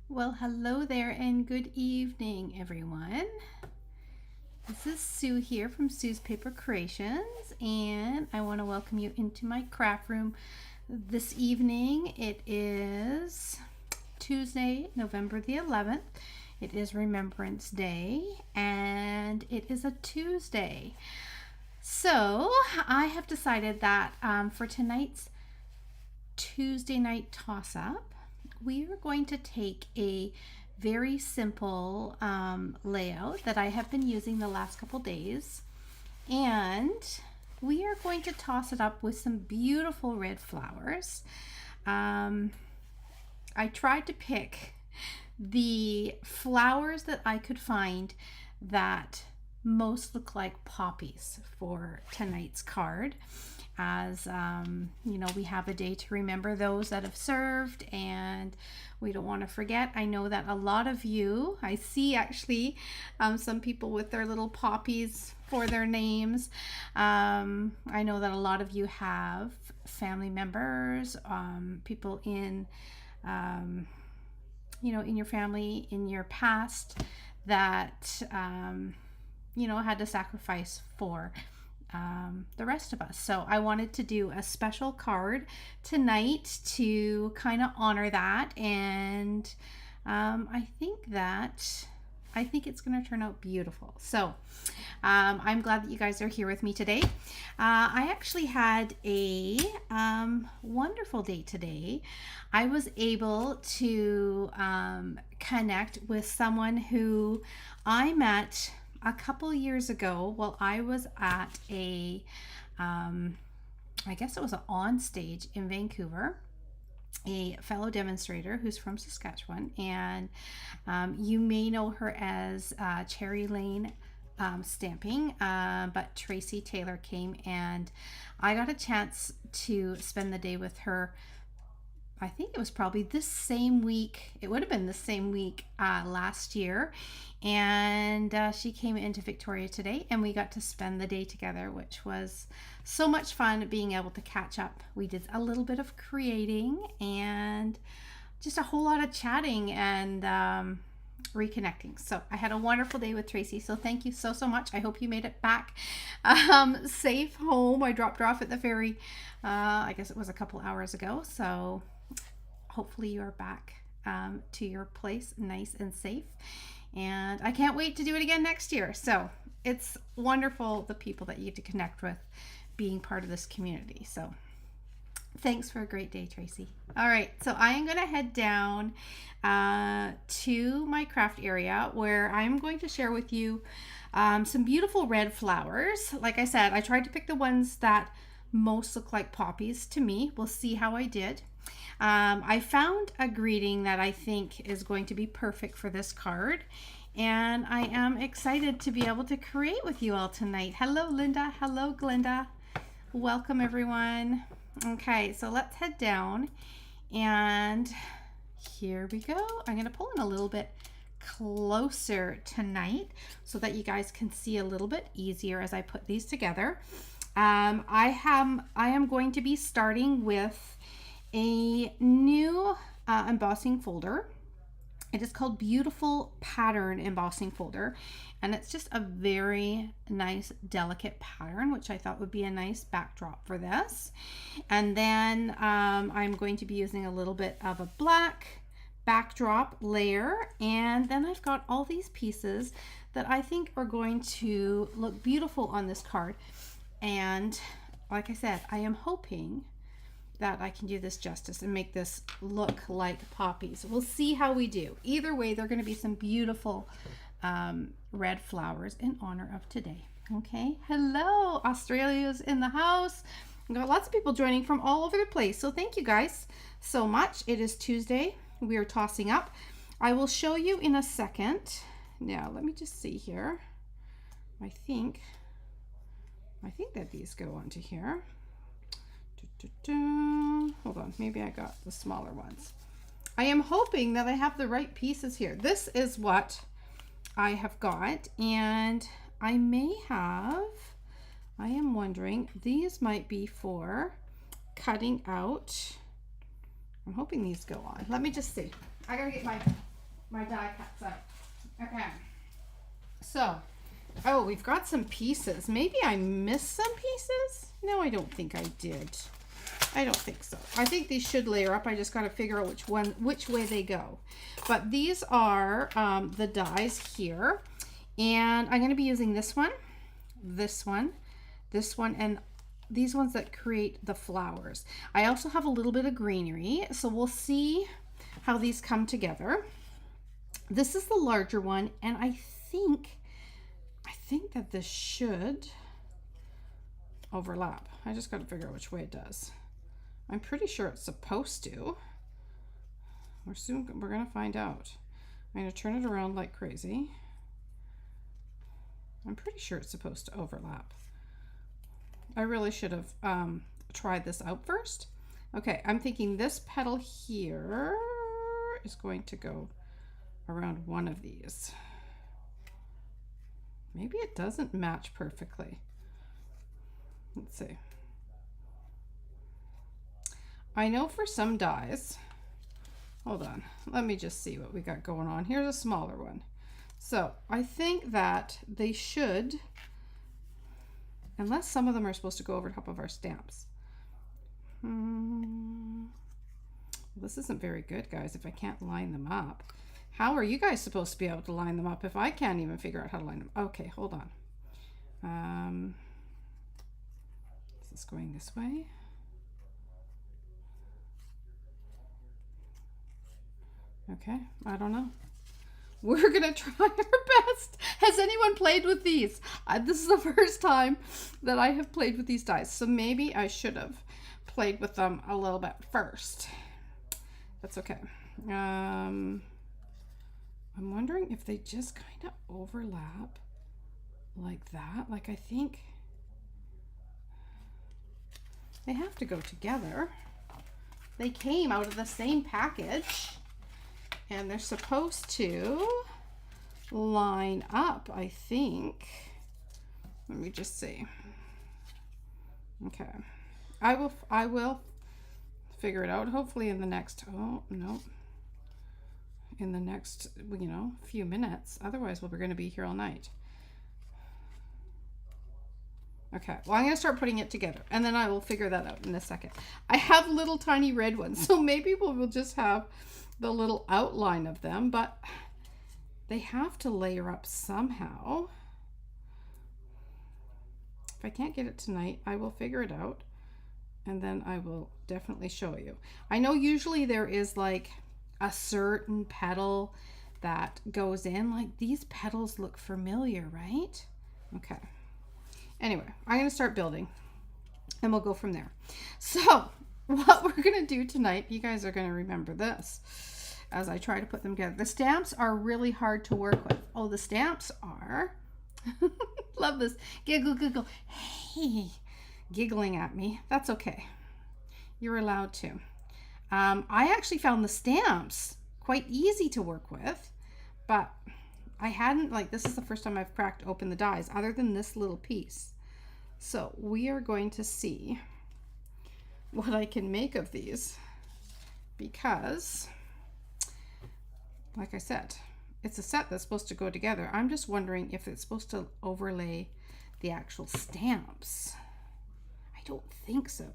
Well, hello there and good evening, everyone. This is Sue here from Sue's Paper Creations, and I want to welcome you into my craft room this evening. It is Tuesday, November the 11th. It is Remembrance Day, and it is a Tuesday. So I have decided that for tonight's Tuesday night toss-up, we are going to take a very simple layout that I have been using the last couple days, and we are going to toss it up with some beautiful red flowers. I tried to pick the flowers that I could find that most look like poppies for tonight's card, as you know, we have a day to remember those that have served, and we don't want to forget. I know that a lot of you, I see actually some people with their little poppies for their names. I know that a lot of you have family members, people in you know, in your family, in your past, that you know, had to sacrifice for the rest of us. So I wanted to do a special card tonight to kind of honor that, and I think it's going to turn out beautiful. So I'm glad that you guys are here with me today. I actually had a wonderful day today. I was able to connect with someone who I met a couple years ago while I was at a I guess it was an on stage in Vancouver, a fellow demonstrator who's from Saskatchewan, and you may know her as Cherry Lane stamping, but Tracy Taylor came, and I got a chance to spend the day with her. I think it was probably this same week. It would have been the same week last year. And she came into Victoria today, and we got to spend the day together, which was so much fun, being able to catch up. We did a little bit of creating and just a whole lot of chatting and reconnecting. So I had a wonderful day with Tracy. So thank you so much. I hope you made it back safe home. I dropped her off at the ferry. I guess it was a couple hours ago. So hopefully you are back to your place nice and safe, and I can't wait to do it again next year. So it's wonderful, the people that you get to connect with, being part of this community. So thanks for a great day, Tracy. All right, so I am going to head down to my craft area, where I'm going to share with you some beautiful red flowers. Like I said, I tried to pick the ones that most look like poppies to me. We'll see how I did. I found a greeting that I think is going to be perfect for this card, and I am excited to be able to create with you all tonight. Hello, Linda. Hello, Glenda. Welcome, everyone. Okay, so let's head down, and here we go. I'm going to pull in a little bit closer tonight so that you guys can see a little bit easier as I put these together. I am going to be starting with a new embossing folder. It is called Beautiful Pattern Embossing Folder, and it's just a very nice, delicate pattern, which I thought would be a nice backdrop for this. And then I'm going to be using a little bit of a black backdrop layer, and then I've got all these pieces that I think are going to look beautiful on this card. And like I said, I am hoping that I can do this justice and make this look like poppies. We'll see how we do. Either way, they're going to be some beautiful red flowers in honor of today. Okay, hello, Australia's in the house. We've got lots of people joining from all over the place, so thank you guys so much. It is Tuesday. We are tossing up. I will show you in a second. Now, let me just see here. I think that these go onto here. Hold on, maybe I got the smaller ones. I am hoping that I have the right pieces here. This is what I have got, and I am wondering, these might be for cutting out. I'm hoping these go on. Let me just see. I gotta get my my die cuts out. Okay. So, oh, we've got some pieces. Maybe I missed some pieces? No, I don't think I did. I don't think so. I think these should layer up. I just got to figure out which way they go. But these are the dies here. And I'm going to be using this one, and these ones that create the flowers. I also have a little bit of greenery, so we'll see how these come together. This is the larger one, and I think that this should overlap. I just got to figure out which way it does. I'm pretty sure it's supposed to. We're gonna find out. I'm gonna turn it around like crazy. I'm pretty sure it's supposed to overlap. I really should have tried this out first. Okay, I'm thinking this petal here is going to go around one of these. Maybe it doesn't match perfectly. Let's see. I know for some dies, hold on, let me just see what we got going on. Here's a smaller one. So I think that they should, unless some of them are supposed to go over top of our stamps. This isn't very good, guys, if I can't line them up. How are you guys supposed to be able to line them up if I can't even figure out how to line them? Okay, hold on. Is this going this way? Okay, I don't know. We're gonna try our best. Has anyone played with these? This is the first time that I have played with these dies, so maybe I should have played with them a little bit first. That's okay. I'm wondering if they just kind of overlap like that. Like, I think they have to go together. They came out of the same package. And they're supposed to line up, I think. Let me just see. Okay. I will figure it out, hopefully in the next, oh, no. In the next, you know, few minutes. Otherwise, we're going to be here all night. Okay, well, I'm going to start putting it together, and then I will figure that out in a second. I have little tiny red ones, so maybe we'll just have the little outline of them, but they have to layer up somehow. If I can't get it tonight, I will figure it out, and then I will definitely show you. I know usually there is like a certain petal that goes in. Like, these petals look familiar, right? Okay. Anyway, I'm going to start building, and we'll go from there. So what we're going to do tonight, you guys are going to remember this as I try to put them together. The stamps are really hard to work with. Oh, the stamps are, love this, giggle, giggle, hey, giggling at me. That's okay. You're allowed to. I actually found the stamps quite easy to work with, but I hadn't, like, this is the first time I've cracked open the dies other than this little piece. So we are going to see what I can make of these, because like I said, it's a set that's supposed to go together. I'm just wondering if it's supposed to overlay the actual stamps. I don't think so,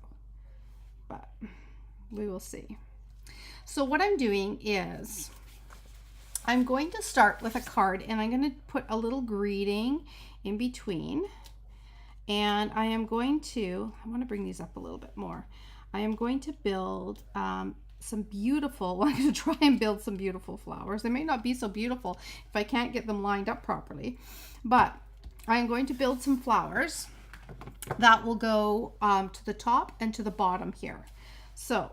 but we will see. So what I'm doing is I'm going to start with a card, and I'm going to put a little greeting in between, and I want to bring these up a little bit more. I am going to build I'm going to try and build some beautiful flowers. They may not be so beautiful if I can't get them lined up properly, but I'm going to build some flowers that will go to the top and to the bottom here. So,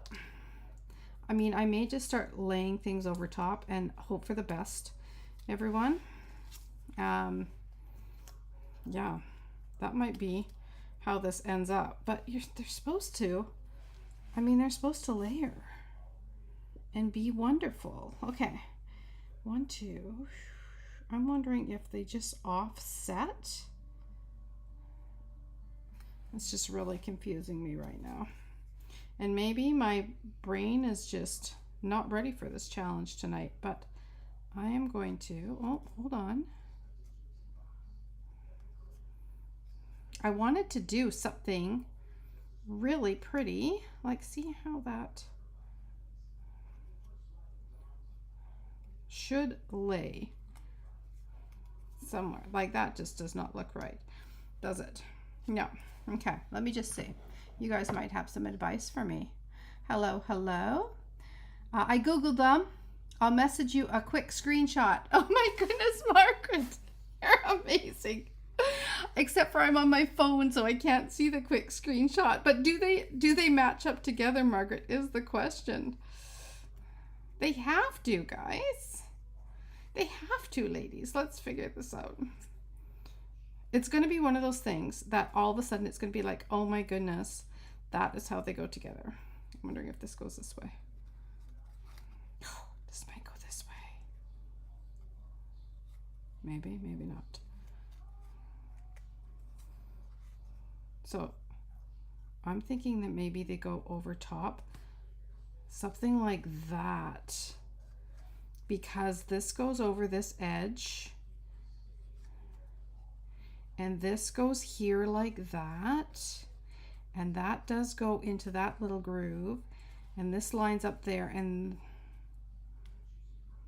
I mean, I may just start laying things over top and hope for the best, everyone. Yeah, that might be how this ends up, but they're supposed to, they're supposed to layer and be wonderful. Okay, 1, 2. I'm wondering if they just offset. It's just really confusing me right now. And maybe my brain is just not ready for this challenge tonight, but I am going to, oh, hold on. I wanted to do something really pretty. Like, see how that should lay somewhere. Like, that just does not look right, does it? No. Okay, let me just see. You guys might have some advice for me. Hello, hello. I Googled them. I'll message you a quick screenshot. Oh my goodness, Margaret. You're amazing. Except for I'm on my phone, so I can't see the quick screenshot. But do they match up together, Margaret, is the question. They have to, guys. They have to, ladies. Let's figure this out. It's going to be one of those things that all of a sudden it's going to be like, oh my goodness, that is how they go together. I'm wondering if this goes this way. Oh, this might go this way. Maybe, maybe not. So I'm thinking that maybe they go over top. Something like that. Because this goes over this edge. And this goes here like that. And that does go into that little groove. And this lines up there, and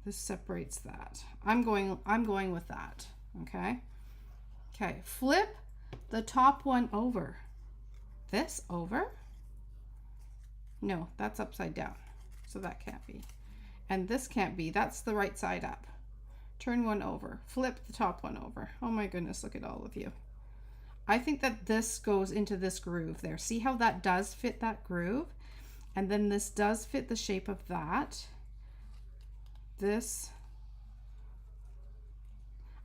this separates that. I'm going with that. Okay. Okay. Flip the top one over. This over? No, that's upside down. So that can't be. And this can't be. That's the right side up. Turn one over. Flip the top one over. Oh my goodness, look at all of you. I think that this goes into this groove there. See how that does fit that groove? And then this does fit the shape of that. This,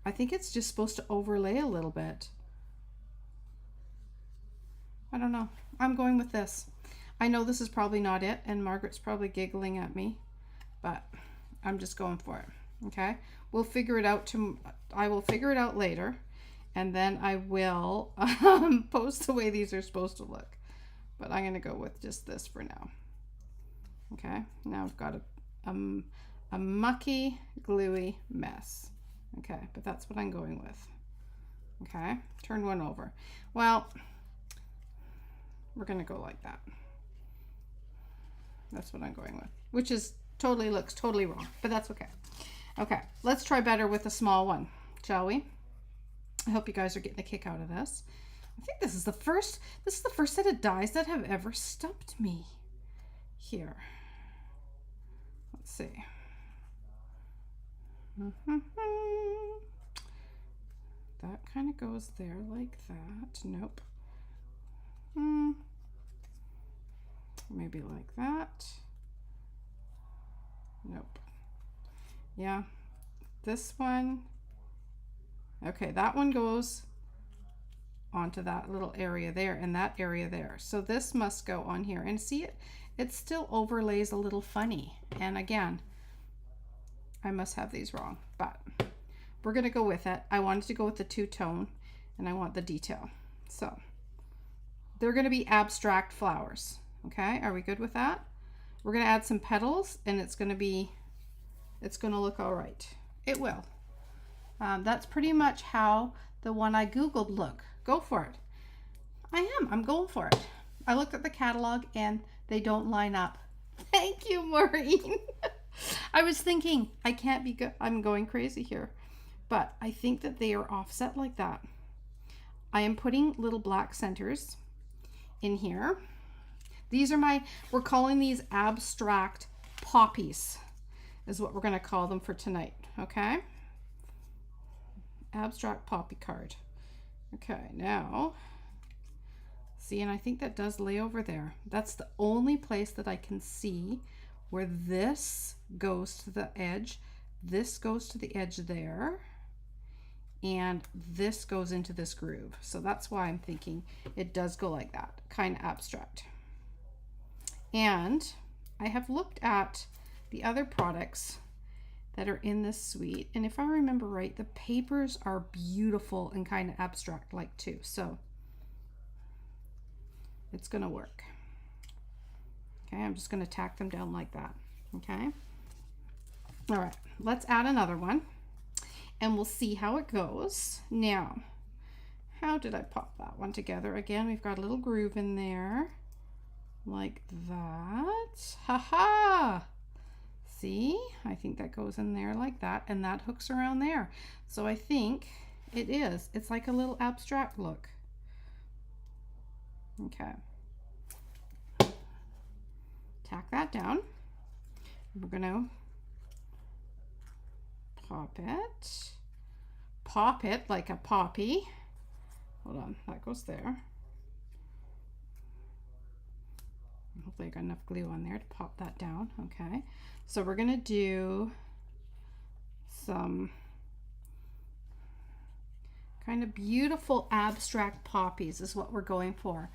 I think it's just supposed to overlay a little bit. I don't know. I'm going with this. I know this is probably not it, and Margaret's probably giggling at me, but I'm just going for it. Okay, we'll figure it out. I will figure it out later, and then I will post the way these are supposed to look. But I'm gonna go with just this for now. Okay, now I've got a mucky, gluey mess. Okay, but that's what I'm going with. Okay, turn one over. Well, we're gonna go like that. That's what I'm going with, which is looks totally wrong, but that's okay. Okay, let's try better with a small one, shall we? I hope you guys are getting a kick out of this. I think this is the first set of dies that have ever stumped me here. Let's see. That kind of goes there like that. Nope. Maybe like that. Nope. Yeah. This one. Okay, that one goes onto that little area there and that area there. So this must go on here. And see, it still overlays a little funny. And again, I must have these wrong, but we're going to go with it. I wanted to go with the two-tone, and I want the detail. So they're going to be abstract flowers. Okay, are we good with that? We're going to add some petals, and it's going to look all right. It will. That's pretty much how the one I Googled look. Go for it. I'm going for it. I looked at the catalog and they don't line up. Thank you, Maureen. I was thinking, I can't be good. I'm going crazy here. But I think that they are offset like that. I am putting little black centers in here. These are we're calling these abstract poppies, is what we're going to call them for tonight. Okay. Abstract poppy card. Okay, now, see, and I think that does lay over there. That's the only place that I can see where this goes to the edge, this goes to the edge there, and this goes into this groove. So that's why I'm thinking it does go like that, kind of abstract. And I have looked at the other products that are in this suite, and if I remember right, the papers are beautiful and kind of abstract like too, so it's gonna work. Okay, I'm just gonna tack them down like that. Okay, All right, let's add another one and we'll see how it goes. Now, how did I pop that one together? Again, we've got a little groove in there like that. Ha! See, I think that goes in there like that, and that hooks around there. So I think it is. It's like a little abstract look. Okay. Tack that down. We're gonna pop it like a poppy. Hold on, that goes there. Hopefully I got enough glue on there to pop that down. Okay, so we're gonna do some kind of beautiful abstract poppies is what we're going for.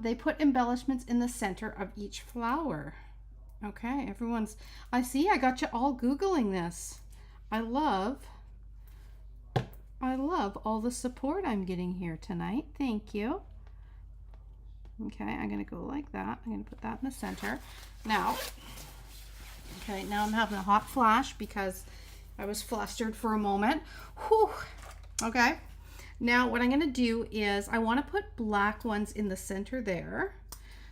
They put embellishments in the center of each flower. Okay, everyone's, I see, I got you all Googling this. I love all the support I'm getting here tonight. Thank you. Okay, I'm gonna go like that. I'm gonna put that in the center. Now, okay, now I'm having a hot flash because I was flustered for a moment. Whew. Okay, now what I'm gonna do is I wanna put black ones in the center there.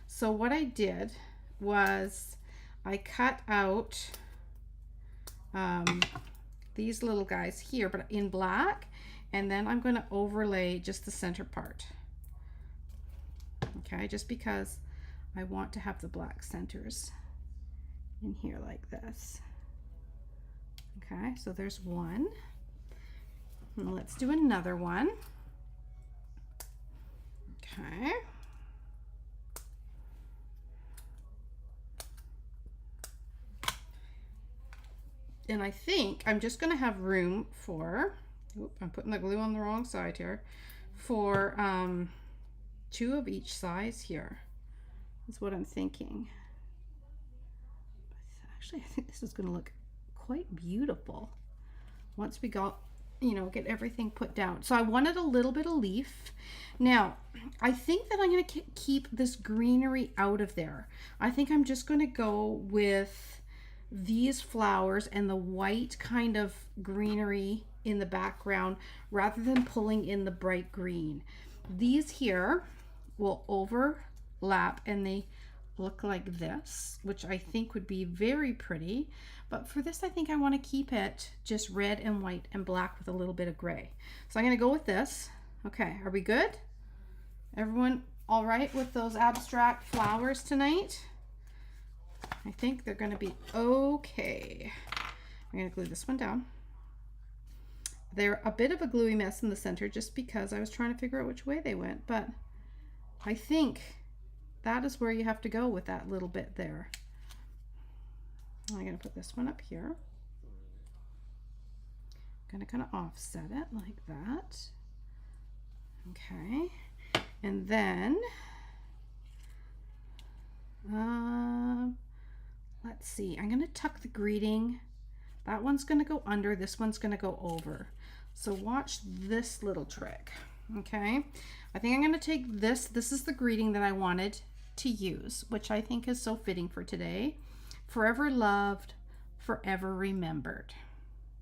So what I did was I cut out these little guys here, but in black, and then I'm gonna overlay just the center part. Okay, just because I want to have the black centers in here like this. Okay, so there's one. And let's do another one. Okay. And I think I'm just going to have room for, I'm putting the glue on the wrong side here, for 2 of each size here is what I'm thinking. Actually, I think this is going to look quite beautiful once we got, you know, get everything put down. So I wanted a little bit of leaf. Now, I think that I'm going to keep this greenery out of there. I think I'm just going to go with these flowers and the white kind of greenery in the background rather than pulling in the bright green. These here will overlap and they look like this, which I think would be very pretty. But for this, I think I want to keep it just red and white and black with a little bit of gray. So I'm going to go with this. Okay, are we good? Everyone all right with those abstract flowers tonight? I think they're going to be okay. I'm going to glue this one down. They're a bit of a gluey mess in the center just because I was trying to figure out which way they went, but I think that is where you have to go with that little bit there. I'm going to put this one up here. I'm going to kind of offset it like that. Okay. And then let's see, I'm going to tuck the greeting. That one's going to go under, this one's going to go over. So watch this little trick. Okay, I think I'm going to take this. This is the greeting that I wanted to use, which I think is so fitting for today. Forever loved, forever remembered.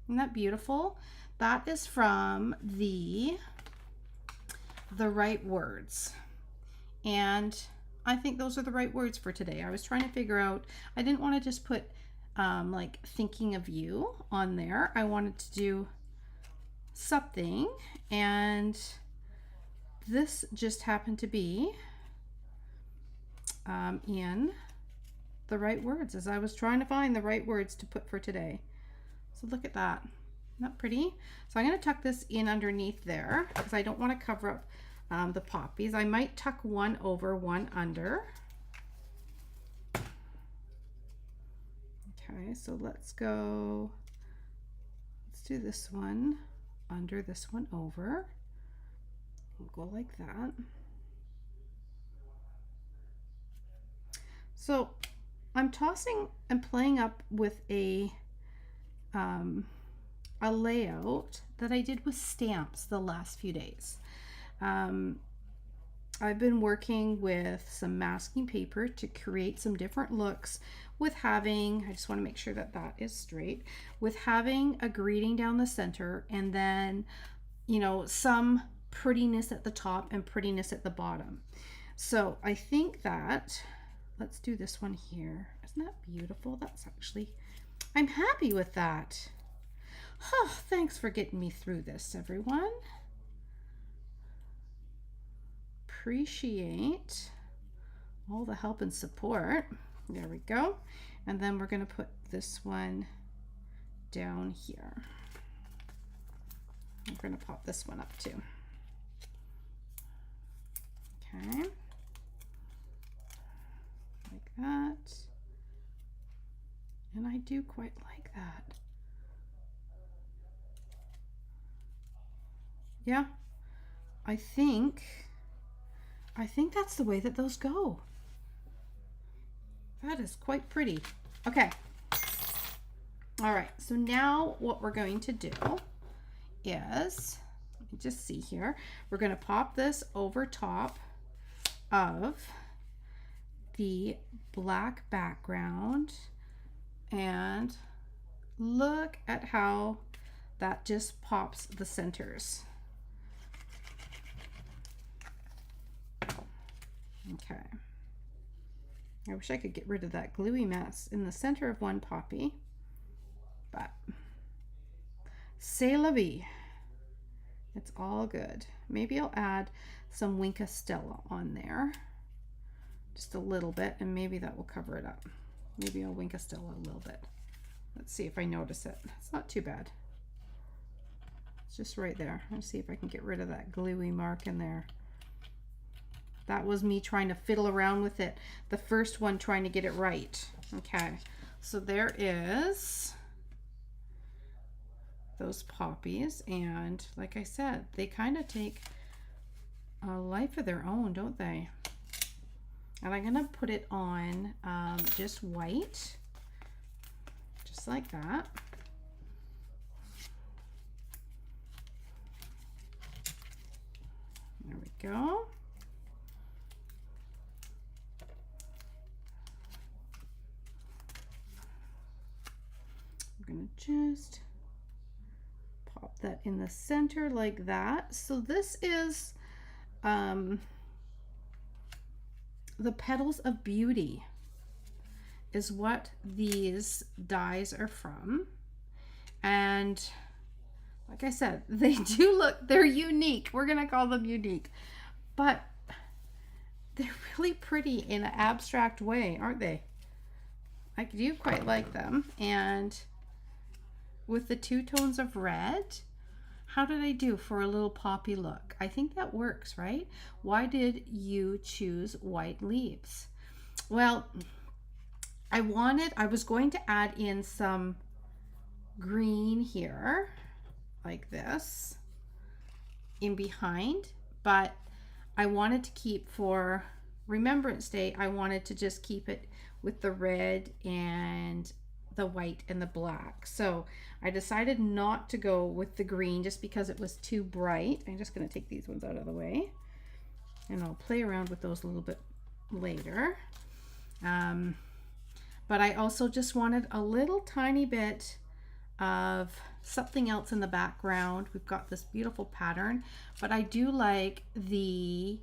Isn't that beautiful? That is from the right words. And I think those are the right words for today. I was trying to figure out, I didn't want to just put like thinking of you on there. I wanted to do something, and this just happened to be in the right words as I was trying to find the right words to put for today. So look at that. Isn't that pretty? So I'm going to tuck this in underneath there because I don't want to cover up the poppies. I might tuck one over, one under. Okay, so let's do this one under, this one over. We'll go like that. So I'm tossing and playing up with a layout that I did with stamps the last few days. I've been working with some masking paper to create some different looks with having, I just want to make sure that that is straight, with having a greeting down the center and then, you know, some prettiness at the top and prettiness at the bottom. So I think that, let's do this one here. Isn't that beautiful? That's actually, I'm happy with that. Oh, thanks for getting me through this, everyone. Appreciate all the help and support. There we go. And then we're going to put this one down here. I'm going to pop this one up too. Okay. Like that. And I do quite like that. Yeah. I think that's the way that those go. That is quite pretty. Okay. All right. So now what we're going to do is, let me just see here. We're going to pop this over top of the black background and look at how that just pops the centers. Okay. I wish I could get rid of that gluey mess in the center of one poppy, but c'est la vie. It's all good. Maybe I'll add some Winka Stella on there, just a little bit, and maybe that will cover it up. Maybe I'll Winka Stella a little bit. Let's see if I notice it. It's not too bad. It's just right there. Let's see if I can get rid of that gluey mark in there. That was me trying to fiddle around with it. The first one trying to get it right. Okay, so there is those poppies. And like I said, they kind of take a life of their own, don't they? And I'm gonna put it on just white, just like that. There we go. I'm gonna just pop that in the center like that. So this is the Petals of Beauty is what these dies are from. And like I said, they do look, they're unique. We're gonna call them unique, but they're really pretty in an abstract way, aren't they? I do quite like them. And with the two tones of red, how did I do for a little poppy look? I think that works, right? Why did you choose white leaves? Well, I was going to add in some green here, like this, in behind, but I wanted to keep, for Remembrance Day, I wanted to just keep it with the red and the white and the black. So I decided not to go with the green just because it was too bright. I'm just going to take these ones out of the way and I'll play around with those a little bit later. But I also just wanted a little tiny bit of something else in the background. We've got this beautiful pattern, but I do like the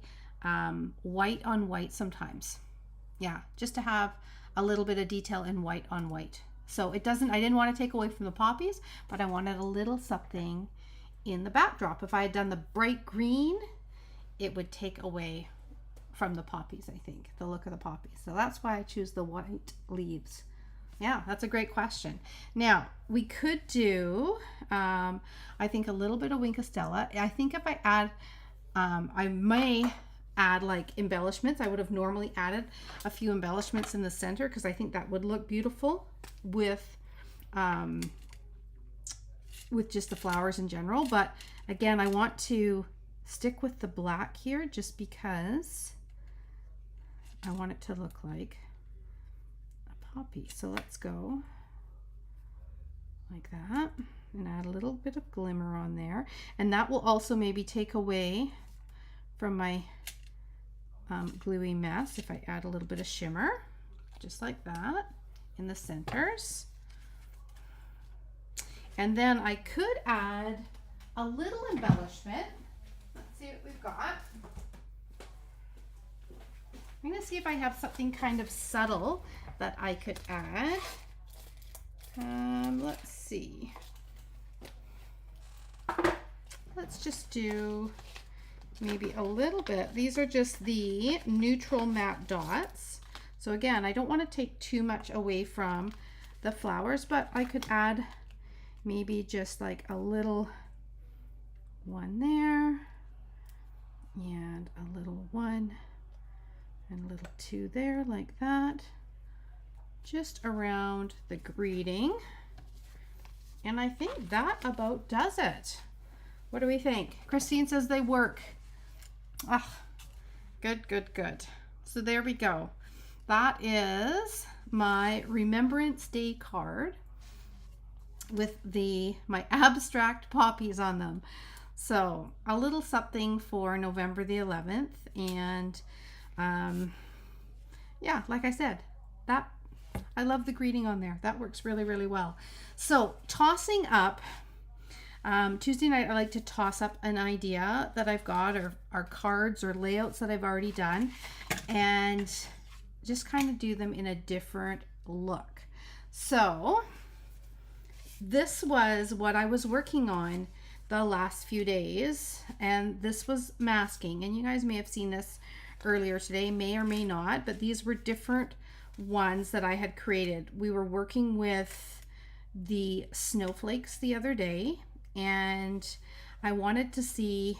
white on white sometimes. Yeah, just to have a little bit of detail in white on white. So it doesn't, I didn't want to take away from the poppies, but I wanted a little something in the backdrop. If I had done the bright green, it would take away from the poppies, I think, the look of the poppies. So that's why I choose the white leaves. Yeah, that's a great question. Now, we could do, I think, a little bit of Winka Stella. I think if I add, I may add like embellishments. I would have normally added a few embellishments in the center because I think that would look beautiful with just the flowers in general. But again, I want to stick with the black here just because I want it to look like a poppy. So let's go like that and add a little bit of glimmer on there. And that will also maybe take away from my gluey mess if I add a little bit of shimmer, just like that in the centers. And then I could add a little embellishment. Let's see what we've got. I'm going to see if I have something kind of subtle that I could add. Let's see. Let's just do maybe a little bit. These are just the neutral matte dots. So again, I don't want to take too much away from the flowers, but I could add maybe just like a little one there and a little one and a little two there, like that, just around the greeting. And I think that about does it. What do we think? Christine says they work. Ah, good, good, good. So there we go. That is my Remembrance Day card with my abstract poppies on them. So a little something for November the 11th. And yeah, like I said, that I love the greeting on there. That works really, really well. So tossing up, Tuesday night I like to toss up an idea that I've got, or cards or layouts that I've already done, and just kind of do them in a different look. So this was what I was working on the last few days, and this was masking, and you guys may have seen this earlier today, may or may not, but these were different ones that I had created. We were working with the snowflakes the other day, and I wanted to see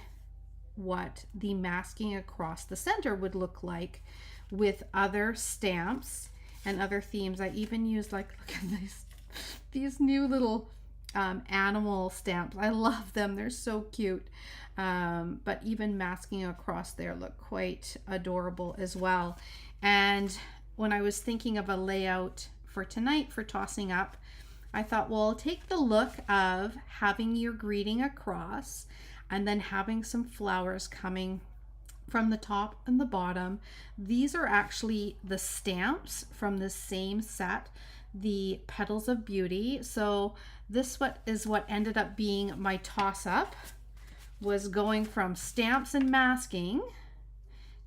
what the masking across the center would look like with other stamps and other themes. I even used, like, look at these new little animal stamps. I love them. They're so cute. But even masking across there look quite adorable as well. And when I was thinking of a layout for tonight for tossing up, I thought, well, take the look of having your greeting across and then having some flowers coming from the top and the bottom. These are actually the stamps from the same set, the Petals of Beauty. So this is what ended up being my toss up, was going from stamps and masking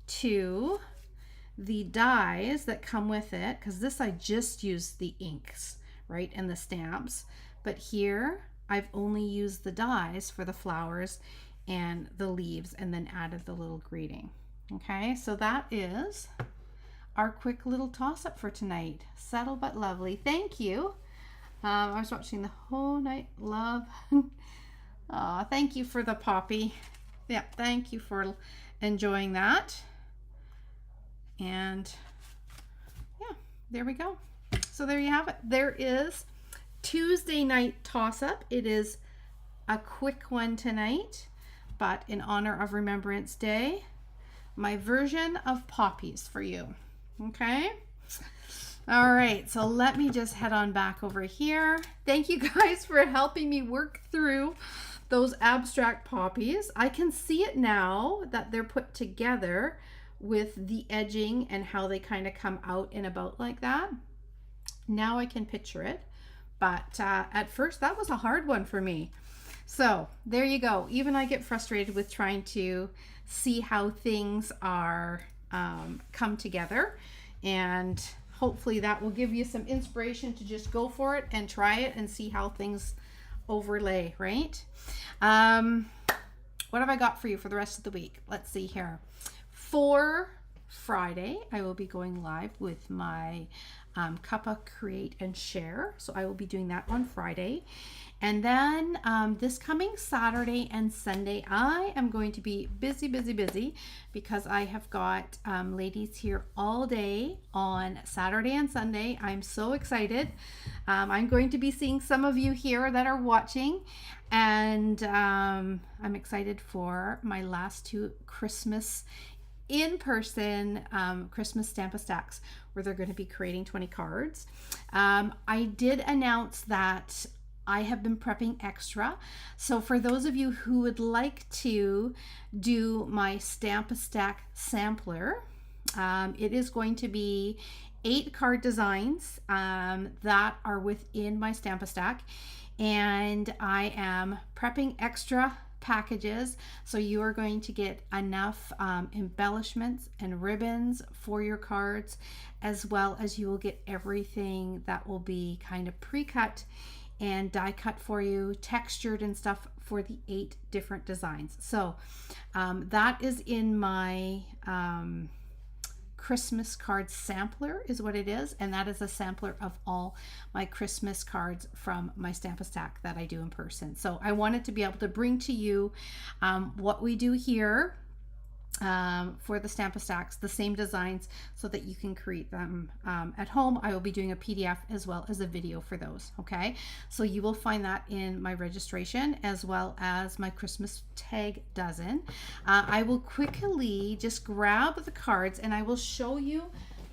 to the dies that come with it, because this I just used the inks, right, and the stamps, but here I've only used the dies for the flowers and the leaves, and then added the little greeting. Okay, so that is our quick little toss-up for tonight. Subtle but lovely. Thank you. I was watching the whole night. Love. Oh, thank you for the poppy. Yeah, thank you for enjoying that. And yeah, there we go. So there you have it. There is Tuesday night toss-up. It is a quick one tonight, but in honor of Remembrance Day, my version of poppies for you. Okay. All right, so let me just head on back over here. Thank you guys for helping me work through those abstract poppies. I can see it now that they're put together with the edging and how they kind of come out and about like that. Now I can picture it, but at first that was a hard one for me. So there you go. Even I get frustrated with trying to see how things are come together, and hopefully that will give you some inspiration to just go for it and try it and see how things overlay, right? What have I got for you for the rest of the week? Let's see here. For Friday, I will be going live with my Cuppa Create and Share. So I will be doing that on Friday. And then this coming Saturday and Sunday, I am going to be busy because I have got ladies here all day on Saturday and Sunday. I'm so excited. I'm going to be seeing some of you here that are watching, and I'm excited for my last two Christmas in-person Christmas Stamp-A-Stacks, where they're going to be creating 20 cards. I did announce that I have been prepping extra. So for those of you who would like to do my Stamp-A-Stack sampler, It is going to be 8 card designs that are within my Stamp-A-Stack, and I am prepping extra packages, so you are going to get enough embellishments and ribbons for your cards, as well as you will get everything that will be kind of pre-cut and die cut for you, textured and stuff for the 8 different designs. So that is in my Christmas card sampler is what it is, and that is a sampler of all my Christmas cards from my Stamp-A-Stack that I do in person. So I wanted to be able to bring to you what we do here for the Stamp-A-Stacks, the same designs, so that you can create them at home. I will be doing a PDF as well as a video for those. Okay, so you will find that in my registration as well as my Christmas tag dozen. I will quickly just grab the cards and I will show you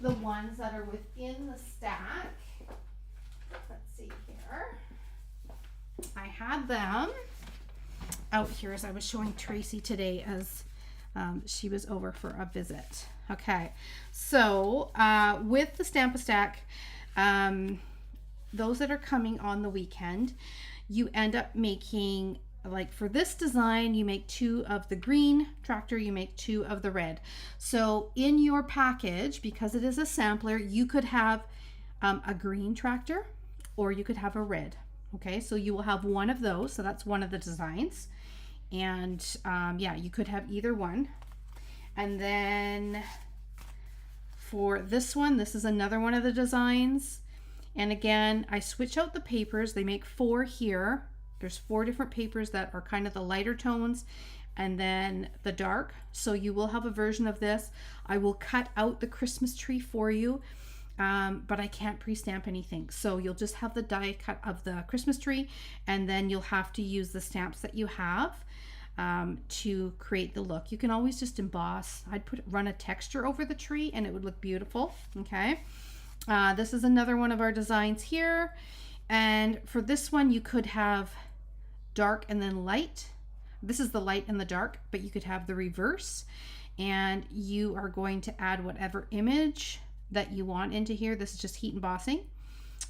the ones that are within the stack. Let's see here. I had them out here as I was showing Tracy today as she was over for a visit. Okay, so with the Stamp-A-Stack, those that are coming on the weekend, you end up making, like for this design, you make 2 of the green tractor, you make 2 of the red. So in your package, because it is a sampler, you could have a green tractor or you could have a red. Okay, so you will have one of those. So that's one of the designs. And yeah, you could have either one. And then for this one, this is another one of the designs. And again, I switch out the papers. They make 4 here. There's 4 different papers that are kind of the lighter tones and then the dark. So you will have a version of this. I will cut out the Christmas tree for you, but I can't pre-stamp anything. So you'll just have the die cut of the Christmas tree, and then you'll have to use the stamps that you have to create the look. You can always just emboss. I'd run a texture over the tree and it would look beautiful. Okay, this is another one of our designs here, and for this one you could have dark and then light. This is the light and the dark, but you could have the reverse, and you are going to add whatever image that you want into here. This is just heat embossing.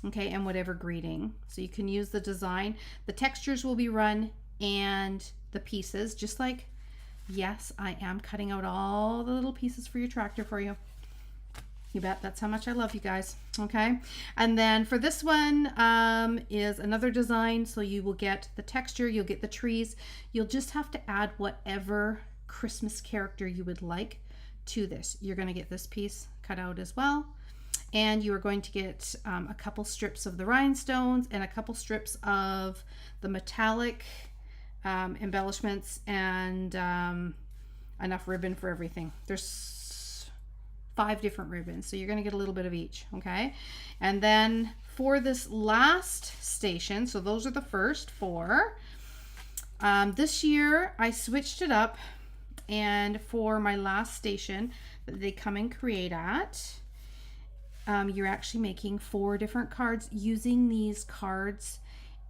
Okay, and whatever greeting. So you can use the design. The textures will be run and the pieces, just like, yes, I am cutting out all the little pieces for your tractor for you. You bet, that's how much I love you guys. Okay, and then for this one is another design. So you will get the texture, you'll get the trees. You'll just have to add whatever Christmas character you would like to this. You're going to get this piece cut out as well. And you are going to get a couple strips of the rhinestones and a couple strips of the metallic embellishments, and enough ribbon for everything. There's 5 different ribbons, so you're going to get a little bit of each. Okay, and then for this last station, so those are the first 4. This year I switched it up, and for my last station that they come and create at, you're actually making 4 different cards using these cards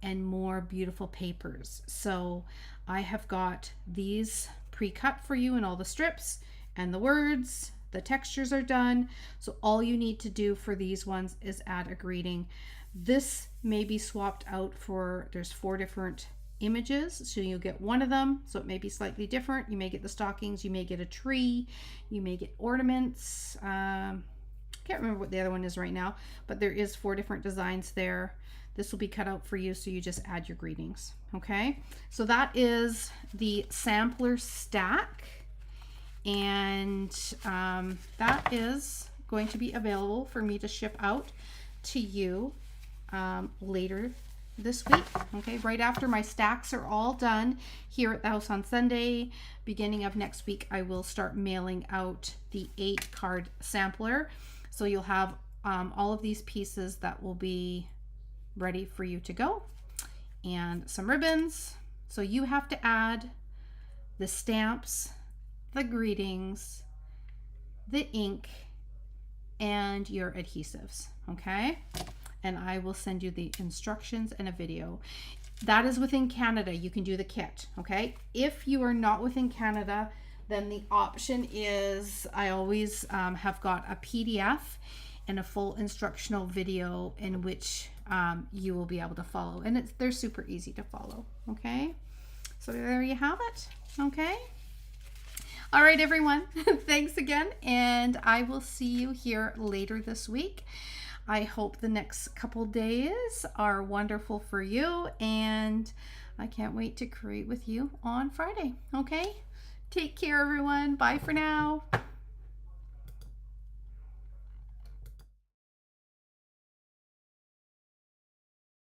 and more beautiful papers. So I have got these pre-cut for you in all the strips and the words. The textures are done. So all you need to do for these ones is add a greeting. This may be swapped out for, there's 4 different images, so you'll get one of them, so it may be slightly different. You may get the stockings, you may get a tree, you may get ornaments. Can't remember what the other one is right now, but there is 4 different designs there. This will be cut out for you, so you just add your greetings. Okay, so that is the sampler stack, and that is going to be available for me to ship out to you later this week. Okay, right after my stacks are all done here at the house on Sunday, beginning of next week, I will start mailing out the 8 card sampler. So you'll have all of these pieces that will be ready for you to go, and some ribbons. So you have to add the stamps, the greetings, the ink, and your adhesives. Okay, and I will send you the instructions and a video. That is within Canada. You can do the kit. Okay, if you are not within Canada, Then the option is I always have got a PDF and a full instructional video in which you will be able to follow. And they're super easy to follow, okay? So there you have it, okay? All right, everyone, thanks again, and I will see you here later this week. I hope the next couple days are wonderful for you, and I can't wait to create with you on Friday, okay? Take care, everyone. Bye for now.